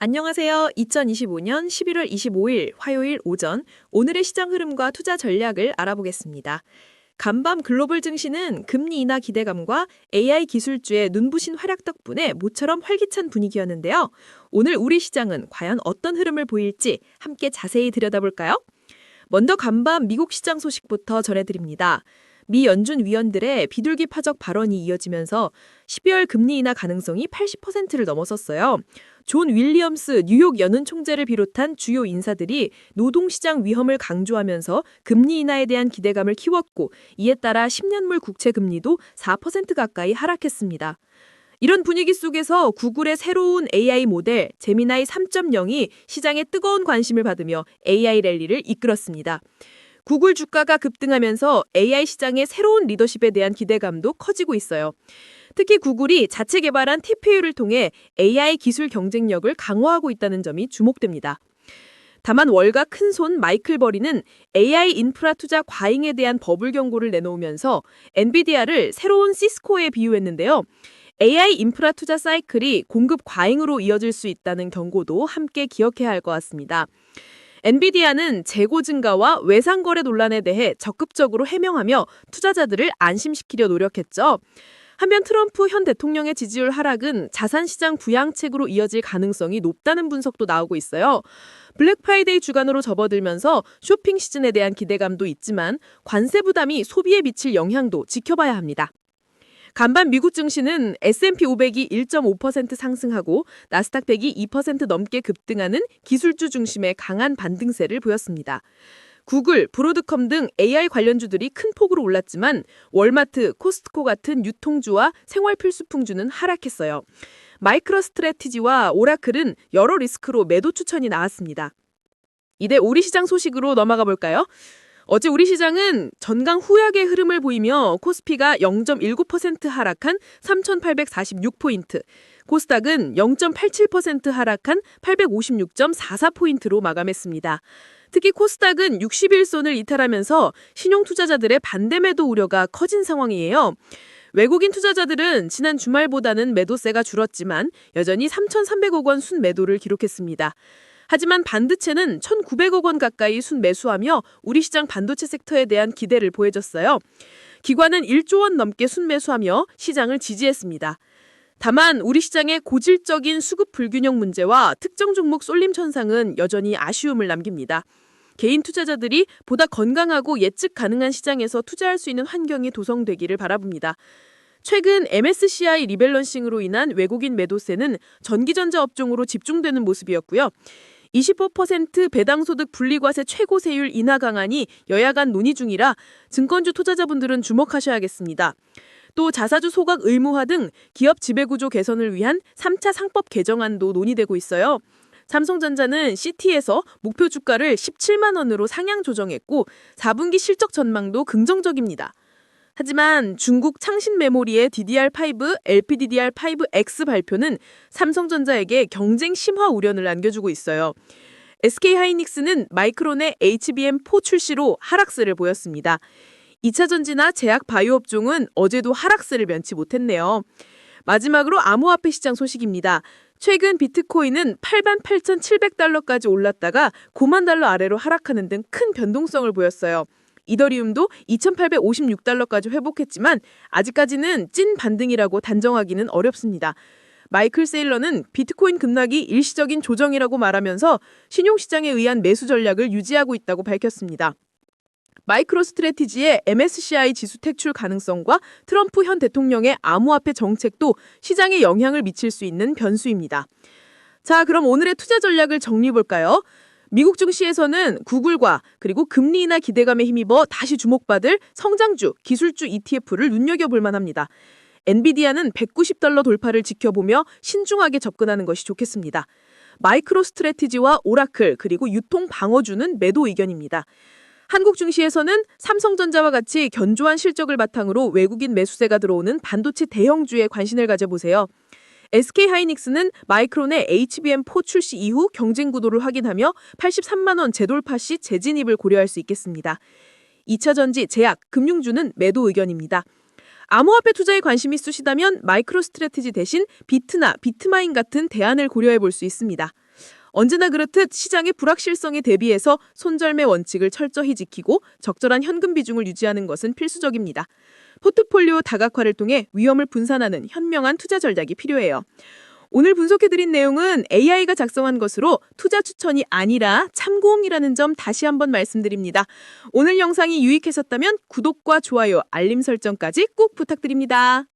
안녕하세요. 2025년 11월 25일 화요일 오전 오늘의 시장 흐름과 투자 전략을 알아보겠습니다. 간밤 글로벌 증시는 금리 인하 기대감과 AI 기술주의 눈부신 활약 덕분에 모처럼 활기찬 분위기였는데요. 오늘 우리 시장은 과연 어떤 흐름을 보일지 함께 자세히 들여다볼까요? 먼저 간밤 미국 시장 소식부터 전해드립니다. 미 연준 위원들의 비둘기 파적 발언이 이어지면서 12월 금리 인하 가능성이 80%를 넘어섰어요. 존 윌리엄스 뉴욕 연은 총재를 비롯한 주요 인사들이 노동시장 위험을 강조하면서 금리 인하에 대한 기대감을 키웠고, 이에 따라 10년물 국채 금리도 4% 가까이 하락했습니다. 이런 분위기 속에서 구글의 새로운 AI 모델 제미나이 3.0이 시장에 뜨거운 관심을 받으며 AI 랠리를 이끌었습니다. 구글 주가가 급등하면서 AI 시장의 새로운 리더십에 대한 기대감도 커지고 있어요. 특히 구글이 자체 개발한 TPU를 통해 AI 기술 경쟁력을 강화하고 있다는 점이 주목됩니다. 다만 월가 큰손 마이클 버리는 AI 인프라 투자 과잉에 대한 버블 경고를 내놓으면서 엔비디아를 새로운 시스코에 비유했는데요. AI 인프라 투자 사이클이 공급 과잉으로 이어질 수 있다는 경고도 함께 기억해야 할 것 같습니다. 엔비디아는 재고 증가와 외상 거래 논란에 대해 적극적으로 해명하며 투자자들을 안심시키려 노력했죠. 한편 트럼프 현 대통령의 지지율 하락은 자산시장 부양책으로 이어질 가능성이 높다는 분석도 나오고 있어요. 블랙 프라이데이 주간으로 접어들면서 쇼핑 시즌에 대한 기대감도 있지만 관세 부담이 소비에 미칠 영향도 지켜봐야 합니다. 간밤 미국 증시는 S&P 500이 1.5% 상승하고 나스닥 100이 2% 넘게 급등하는 기술주 중심의 강한 반등세를 보였습니다. 구글, 브로드컴 등 AI 관련주들이 큰 폭으로 올랐지만 월마트, 코스트코 같은 유통주와 생활필수품주는 하락했어요. 마이크로 스트래티지와 오라클은 여러 리스크로 매도 추천이 나왔습니다. 이제 우리 시장 소식으로 넘어가 볼까요? 어제 우리 시장은 전강 후약의 흐름을 보이며 코스피가 0.19% 하락한 3,846포인트, 코스닥은 0.87% 하락한 856.44포인트로 마감했습니다. 특히 코스닥은 60일선을 이탈하면서 신용투자자들의 반대 매도 우려가 커진 상황이에요. 외국인 투자자들은 지난 주말보다는 매도세가 줄었지만 여전히 3,300억 원 순매도를 기록했습니다. 하지만 반도체는 1,900억 원 가까이 순매수하며 우리 시장 반도체 섹터에 대한 기대를 보여줬어요. 기관은 1조 원 넘게 순매수하며 시장을 지지했습니다. 다만 우리 시장의 고질적인 수급 불균형 문제와 특정 종목 쏠림 현상은 여전히 아쉬움을 남깁니다. 개인 투자자들이 보다 건강하고 예측 가능한 시장에서 투자할 수 있는 환경이 도성되기를 바라봅니다. 최근 MSCI 리밸런싱으로 인한 외국인 매도세는 전기전자 업종으로 집중되는 모습이었고요. 25% 배당소득 분리과세 최고세율 인하 강안이 여야 간 논의 중이라 증권주 투자자분들은 주목하셔야겠습니다. 또 자사주 소각 의무화 등 기업 지배구조 개선을 위한 3차 상법 개정안도 논의되고 있어요. 삼성전자는 CT에서 목표 주가를 17만 원으로 상향 조정했고 4분기 실적 전망도 긍정적입니다. 하지만 중국 창신 메모리의 DDR5, LPDDR5X 발표는 삼성전자에게 경쟁 심화 우려를 안겨주고 있어요. SK하이닉스는 마이크론의 HBM4 출시로 하락세를 보였습니다. 2차 전지나 제약 바이오 업종은 어제도 하락세를 면치 못했네요. 마지막으로 암호화폐 시장 소식입니다. 최근 비트코인은 88,700달러까지 올랐다가 9만 달러 아래로 하락하는 등 큰 변동성을 보였어요. 이더리움도 2,856달러까지 회복했지만 아직까지는 찐 반등이라고 단정하기는 어렵습니다. 마이클 세일러는 비트코인 급락이 일시적인 조정이라고 말하면서 신용시장에 의한 매수 전략을 유지하고 있다고 밝혔습니다. 마이크로 스트래티지의 MSCI 지수 택출 가능성과 트럼프 현 대통령의 암호화폐 정책도 시장에 영향을 미칠 수 있는 변수입니다. 자, 그럼 오늘의 투자 전략을 정리해볼까요? 미국 증시에서는 구글과 그리고 금리 인하 기대감에 힘입어 다시 주목받을 성장주, 기술주 ETF를 눈여겨볼 만합니다. 엔비디아는 190달러 돌파를 지켜보며 신중하게 접근하는 것이 좋겠습니다. 마이크로 스트래티지와 오라클 그리고 유통 방어주는 매도 의견입니다. 한국 증시에서는 삼성전자와 같이 견조한 실적을 바탕으로 외국인 매수세가 들어오는 반도체 대형주에 관심을 가져보세요. SK하이닉스는 마이크론의 HBM4 출시 이후 경쟁 구도를 확인하며 83만 원 재돌파 시 재진입을 고려할 수 있겠습니다. 2차 전지, 제약, 금융주는 매도 의견입니다. 암호화폐 투자에 관심이 있으시다면 마이크로 스트래티지 대신 비트나 비트마인 같은 대안을 고려해 볼 수 있습니다. 언제나 그렇듯 시장의 불확실성에 대비해서 손절매 원칙을 철저히 지키고 적절한 현금 비중을 유지하는 것은 필수적입니다. 포트폴리오 다각화를 통해 위험을 분산하는 현명한 투자 전략이 필요해요. 오늘 분석해드린 내용은 AI가 작성한 것으로 투자 추천이 아니라 참고용이라는 점 다시 한번 말씀드립니다. 오늘 영상이 유익하셨다면 구독과 좋아요, 알림 설정까지 꼭 부탁드립니다.